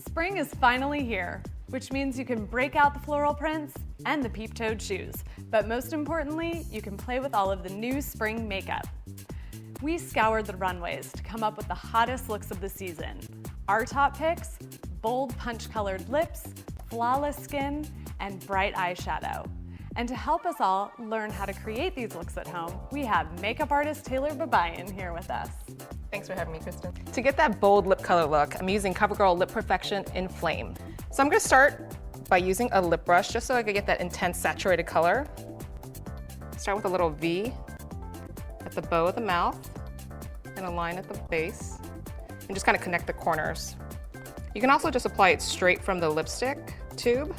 Spring is finally here, which means you can break out the floral prints and the peep-toed shoes. But most importantly, you can play with all of the new spring makeup. We scoured the runways to come up with the hottest looks of the season. Our top picks: bold punch-colored lips, flawless skin, and bright eyeshadow. And to help us all learn how to create these looks at home, we have makeup artist Taylor Babayan here with us. Thanks for having me, Kristen. To get that bold lip color look, I'm using CoverGirl Lip Perfection in Flame. So I'm gonna start by using a lip brush just so I can get that intense saturated color. Start with a little V at the bow of the mouth and a line at the base, and just kind of connect the corners. You can also just apply it straight from the lipstick tube,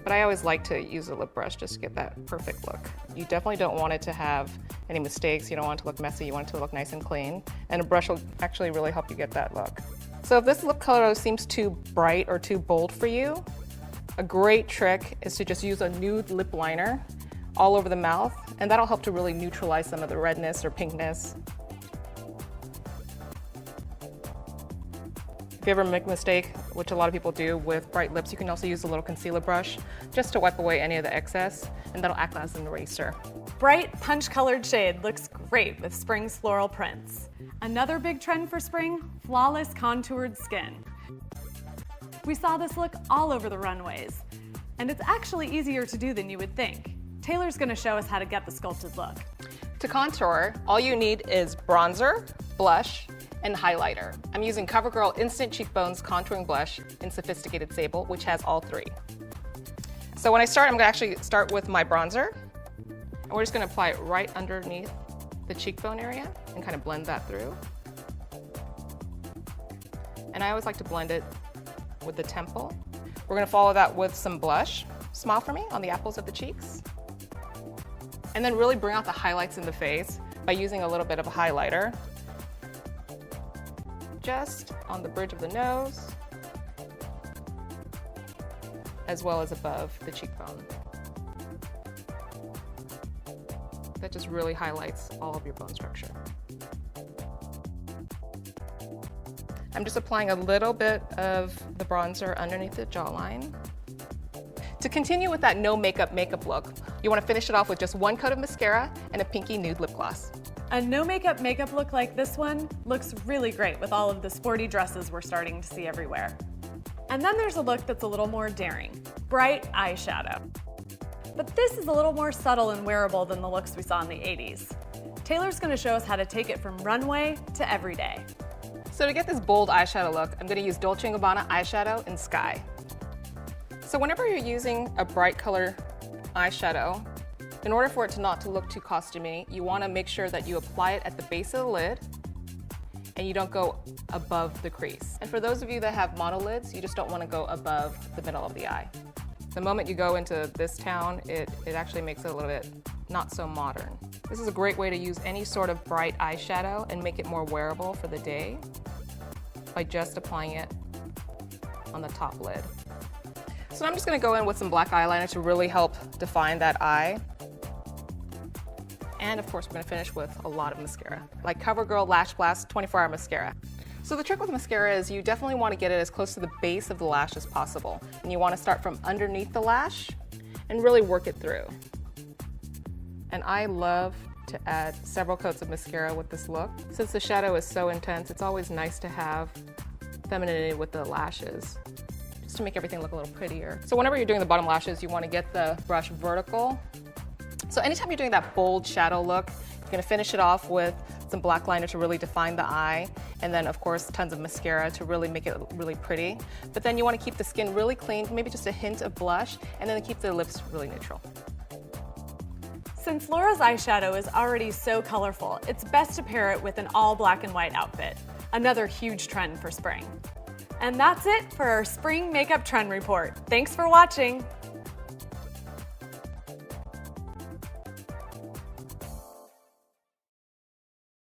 but I always like to use a lip brush just to get that perfect look. You definitely don't want it to have any mistakes. You don't want it to look messy. You want it to look nice and clean. And a brush will actually really help you get that look. So if this lip color seems too bright or too bold for you, a great trick is to just use a nude lip liner all over the mouth, and that'll help to really neutralize some of the redness or pinkness. If you ever make a mistake, which a lot of people do with bright lips, you can also use a little concealer brush just to wipe away any of the excess, and that'll act as an eraser. Bright punch-colored shade looks great with spring's floral prints. Another big trend for spring: flawless contoured skin. We saw this look all over the runways, and it's actually easier to do than you would think. Taylor's gonna show us how to get the sculpted look. To contour, all you need is bronzer, blush, and highlighter. I'm using CoverGirl Instant Cheekbones Contouring Blush in Sophisticated Sable, which has all three. So when I start, I'm gonna actually start with my bronzer, and we're just gonna apply it right underneath the cheekbone area and kind of blend that through. And I always like to blend it with the temple. We're gonna follow that with some blush. Smile for me on the apples of the cheeks. And then really bring out the highlights in the face by using a little bit of a highlighter. Just on the bridge of the nose, as well as above the cheekbone. That just really highlights all of your bone structure. I'm just applying a little bit of the bronzer underneath the jawline. To continue with that no makeup look, you want to finish it off with just one coat of mascara and a pinky nude lip gloss. A no makeup look like this one looks really great with all of the sporty dresses we're starting to see everywhere. And then there's a look that's a little more daring: bright eyeshadow. But this is a little more subtle and wearable than the looks we saw in the 80s. Taylor's gonna show us how to take it from runway to everyday. So to get this bold eyeshadow look, I'm gonna use Dolce & Gabbana eyeshadow in Sky. So whenever you're using a bright color eyeshadow, in order for it not to look too costumey, you want to make sure that you apply it at the base of the lid and you don't go above the crease. And for those of you that have monolids, you just don't want to go above the middle of the eye. The moment you go into this town, it actually makes it a little bit not so modern. This is a great way to use any sort of bright eyeshadow and make it more wearable for the day by just applying it on the top lid. So I'm just going to go in with some black eyeliner to really help define that eye. And of course, we're going to finish with a lot of mascara, like CoverGirl Lash Blast 24-Hour Mascara. So the trick with mascara is you definitely want to get it as close to the base of the lash as possible. And you want to start from underneath the lash and really work it through. And I love to add several coats of mascara with this look. Since the shadow is so intense, it's always nice to have femininity with the lashes, just to make everything look a little prettier. So whenever you're doing the bottom lashes, you want to get the brush vertical. So anytime you're doing that bold shadow look, you're going to finish it off with some black liner to really define the eye, and then of course tons of mascara to really make it really pretty. But then you want to keep the skin really clean, maybe just a hint of blush, and then keep the lips really neutral. Since Laura's eyeshadow is already so colorful, it's best to pair it with an all black and white outfit, another huge trend for spring. And that's it for our spring makeup trend report. Thanks for watching.